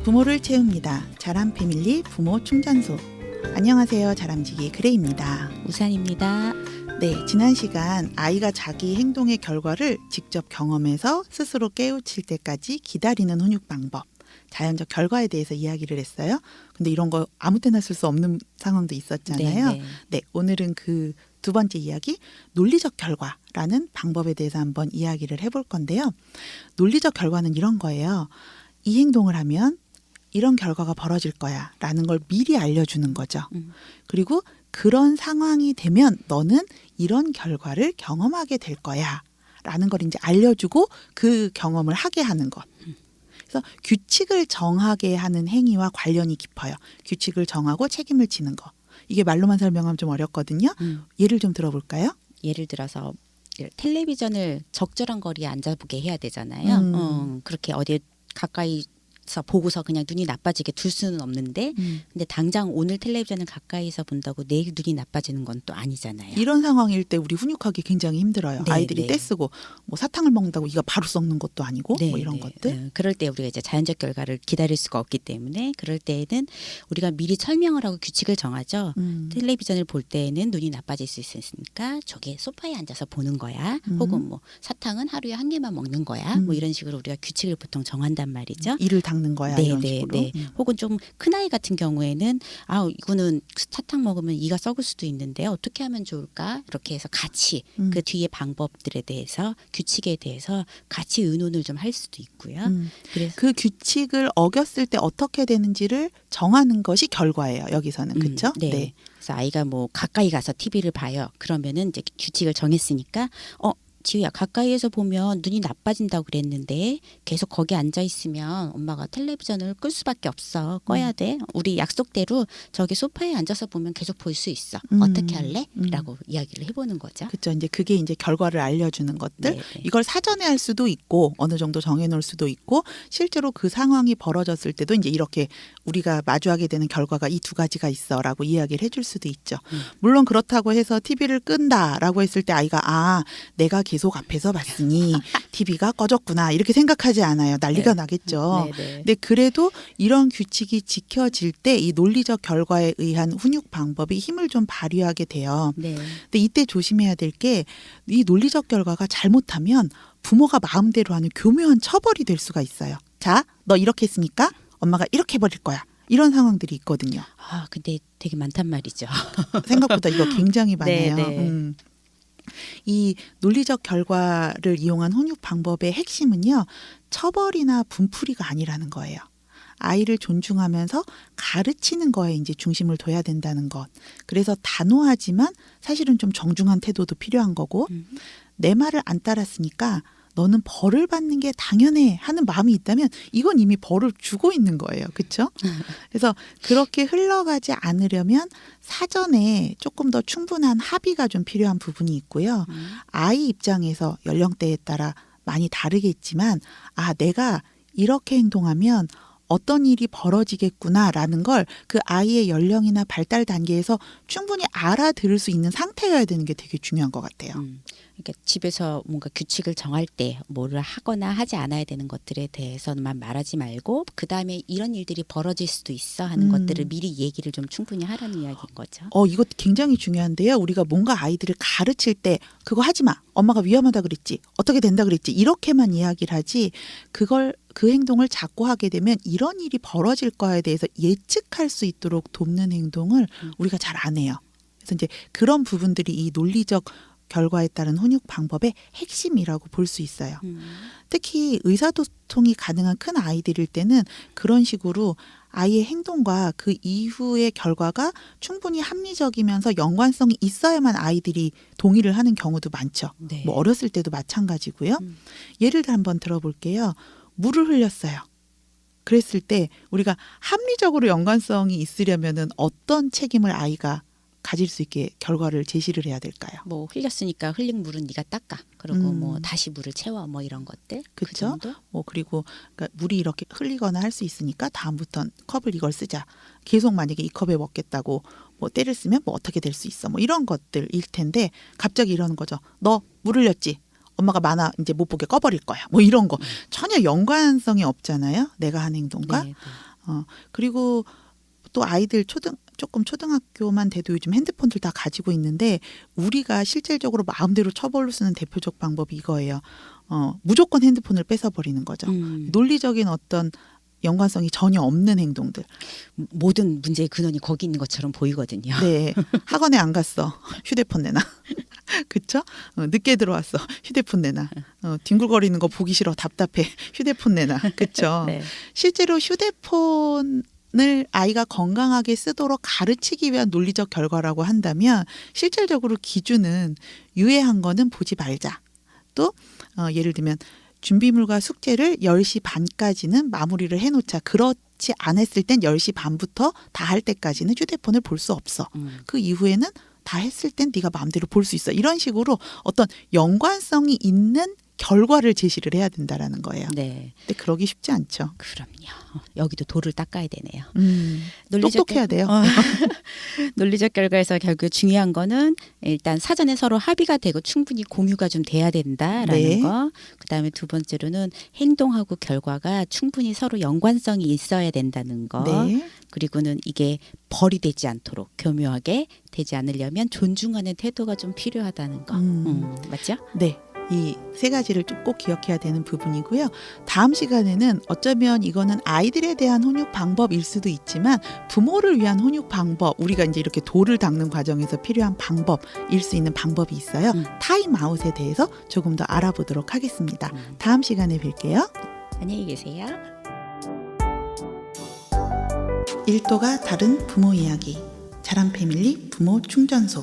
부모를 채웁니다. 자람 패밀리 부모 충전소. 안녕하세요. 자람지기 그레이입니다. 우산입니다. 네, 지난 시간 아이가 자기 행동의 결과를 직접 경험해서 스스로 깨우칠 때까지 기다리는 훈육 방법, 자연적 결과에 대해서 이야기를 했어요. 근데 이런 거 아무 때나 쓸 수 없는 상황도 있었잖아요. 네네. 네, 오늘은 그 두 번째 이야기, 논리적 결과라는 방법에 대해서 한번 이야기를 해볼 건데요. 논리적 결과는 이런 거예요. 이 행동을 하면 이런 결과가 벌어질 거야 라는 걸 미리 알려주는 거죠. 그리고 그런 상황이 되면 너는 이런 결과를 경험하게 될 거야 라는 걸 이제 알려주고 그 경험을 하게 하는 것. 그래서 규칙을 정하게 하는 행위와 관련이 깊어요. 규칙을 정하고 책임을 지는 거. 이게 말로만 설명하면 좀 어렵거든요. 예를 좀 들어볼까요? 예를 들어서 텔레비전을 적절한 거리에 앉아보게 해야 되잖아요. 그렇게 어디에 가까이서 보고서 그냥 눈이 나빠지게 둘 수는 없는데 근데 당장 오늘 텔레비전을 가까이서 본다고 내일 눈이 나빠지는 건 또 아니잖아요. 이런 상황일 때 우리 훈육하기 굉장히 힘들어요. 네, 아이들이 네. 떼쓰고 뭐 사탕을 먹는다고 이가 바로 썩는 것도 아니고 뭐 이런 것들. 그럴 때 우리가 이제 자연적 결과를 기다릴 수가 없기 때문에 그럴 때에는 우리가 미리 설명을 하고 규칙을 정하죠. 텔레비전을 볼 때에는 눈이 나빠질 수 있으니까 저기 소파에 앉아서 보는 거야. 혹은 뭐 사탕은 하루에 한 개만 먹는 거야. 뭐 이런 식으로 우리가 규칙을 보통 정한단 말이죠. 이를 닦는 거야 이런 식으로. 혹은 좀 큰 아이 같은 경우에는 이거는 사탕 먹으면 이가 썩을 수도 있는데 어떻게 하면 좋을까? 이렇게 해서 같이 그 뒤에 방법들에 대해서 규칙에 대해서 같이 의논을 좀 할 수도 있고요. 그래서 그 규칙을 어겼을 때 어떻게 되는지를 정하는 것이 결과예요. 여기서는 그렇죠? 네. 그래서 아이가 뭐 가까이 가서 TV를 봐요. 그러면은 이제 규칙을 정했으니까 지우야 가까이에서 보면 눈이 나빠진다고 그랬는데 계속 거기 앉아 있으면 엄마가 텔레비전을 끌 수밖에 없어. 꺼야 돼. 우리 약속대로 저기 소파에 앉아서 보면 계속 볼 수 있어. 어떻게 할래? 라고 이야기를 해보는 거죠. 그렇죠. 이제 그게 이제 결과를 알려주는 것들. 네네. 이걸 사전에 할 수도 있고 어느 정도 정해놓을 수도 있고 실제로 그 상황이 벌어졌을 때도 이제 이렇게 우리가 마주하게 되는 결과가 이 두 가지가 있어라고 이야기를 해줄 수도 있죠. 물론 그렇다고 해서 TV를 끈다라고 했을 때 아이가 내가 계속 앞에서 봤으니 TV가 꺼졌구나 이렇게 생각하지 않아요. 난리가 나겠죠. 근데 그래도 이런 규칙이 지켜질 때 이 논리적 결과에 의한 훈육 방법이 힘을 좀 발휘하게 돼요. 근데 이때 조심해야 될 게 이 논리적 결과가 잘못하면 부모가 마음대로 하는 교묘한 처벌이 될 수가 있어요. 자, 너 이렇게 했으니까 엄마가 이렇게 해버릴 거야. 이런 상황들이 있거든요. 근데 되게 많단 말이죠. 생각보다 이거 굉장히 많아요. 네. 이 논리적 결과를 이용한 훈육 방법의 핵심은요. 처벌이나 분풀이가 아니라는 거예요. 아이를 존중하면서 가르치는 거에 이제 중심을 둬야 된다는 것. 그래서 단호하지만 사실은 좀 정중한 태도도 필요한 거고 내 말을 안 따랐으니까 너는 벌을 받는 게 당연해 하는 마음이 있다면 이건 이미 벌을 주고 있는 거예요. 그렇죠? 그래서 그렇게 흘러가지 않으려면 사전에 조금 더 충분한 합의가 좀 필요한 부분이 있고요. 아이 입장에서 연령대에 따라 많이 다르겠지만 내가 이렇게 행동하면 어떤 일이 벌어지겠구나라는 걸 그 아이의 연령이나 발달 단계에서 충분히 알아들을 수 있는 상태여야 되는 게 되게 중요한 것 같아요. 그러니까 집에서 뭔가 규칙을 정할 때 뭐를 하거나 하지 않아야 되는 것들에 대해서만 말하지 말고 그다음에 이런 일들이 벌어질 수도 있어 하는 것들을 미리 얘기를 좀 충분히 하라는 이야기인 거죠. 이거 굉장히 중요한데요. 우리가 뭔가 아이들을 가르칠 때 그거 하지 마. 엄마가 위험하다 그랬지. 어떻게 된다 그랬지. 이렇게만 이야기를 하지 그 행동을 자꾸 하게 되면 이런 일이 벌어질 거에 대해서 예측할 수 있도록 돕는 행동을 우리가 잘 안 해요. 그래서 이제 그런 부분들이 이 논리적 결과에 따른 훈육 방법의 핵심이라고 볼 수 있어요. 특히 의사소통이 가능한 큰 아이들일 때는 그런 식으로 아이의 행동과 그 이후의 결과가 충분히 합리적이면서 연관성이 있어야만 아이들이 동의를 하는 경우도 많죠. 뭐 어렸을 때도 마찬가지고요. 예를 들어 한번 들어볼게요. 물을 흘렸어요. 그랬을 때 우리가 합리적으로 연관성이 있으려면은 어떤 책임을 아이가 가질 수 있게 결과를 제시를 해야 될까요? 뭐 흘렸으니까 흘린 물은 네가 닦아. 그리고 뭐 다시 물을 채워 뭐 이런 것들. 그 그렇죠. 정도? 뭐 그리고 그러니까 물이 이렇게 흘리거나 할 수 있으니까 다음부턴 컵을 이걸 쓰자. 계속 만약에 이 컵에 먹겠다고 뭐 때를 쓰면 뭐 어떻게 될 수 있어. 뭐 이런 것들일 텐데 갑자기 이러는 거죠. 너 물 흘렸지? 엄마가 만화 이제 못 보게 꺼버릴 거야. 뭐 이런 거. 전혀 연관성이 없잖아요. 내가 한 행동과. 네, 네. 그리고 또 아이들 조금 초등학교만 돼도 요즘 핸드폰들 다 가지고 있는데 우리가 실질적으로 마음대로 처벌로 쓰는 대표적 방법이 이거예요. 무조건 핸드폰을 뺏어버리는 거죠. 논리적인 어떤 연관성이 전혀 없는 행동들. 모든 문제의 근원이 거기 있는 것처럼 보이거든요. 네. 학원에 안 갔어. 휴대폰 내놔. 그쵸? 늦게 들어왔어. 휴대폰 내놔. 뒹굴거리는 거 보기 싫어. 답답해. 휴대폰 내놔. 그쵸? 네. 실제로 휴대폰을 아이가 건강하게 쓰도록 가르치기 위한 논리적 결과라고 한다면 실질적으로 기준은 유해한 거는 보지 말자. 또 예를 들면 준비물과 숙제를 10시 반까지는 마무리를 해놓자. 그렇지 않았을 땐 10시 반부터 다 할 때까지는 휴대폰을 볼 수 없어. 그 이후에는 다 했을 땐 네가 마음대로 볼 수 있어. 이런 식으로 어떤 연관성이 있는 결과를 제시를 해야 된다라는 거예요. 네. 근데 그러기 쉽지 않죠. 그럼요. 여기도 돌을 닦아야 되네요. 똑똑해야 돼요. 논리적 결과에서 결국 중요한 거는 일단 사전에 서로 합의가 되고 충분히 공유가 좀 돼야 된다라는 네. 거. 그다음에 두 번째로는 행동하고 결과가 충분히 서로 연관성이 있어야 된다는 거. 네. 그리고는 이게 벌이 되지 않도록 교묘하게 되지 않으려면 존중하는 태도가 좀 필요하다는 거. 맞죠? 네. 이 세 가지를 좀 꼭 기억해야 되는 부분이고요. 다음 시간에는 어쩌면 이거는 아이들에 대한 훈육 방법일 수도 있지만 부모를 위한 훈육 방법, 우리가 이제 이렇게 돌을 닦는 과정에서 필요한 방법일 수 있는 방법이 있어요. 타임아웃에 대해서 조금 더 알아보도록 하겠습니다. 다음 시간에 뵐게요. 안녕히 계세요. 1도가 다른 부모 이야기. 자란 패밀리 부모 충전소.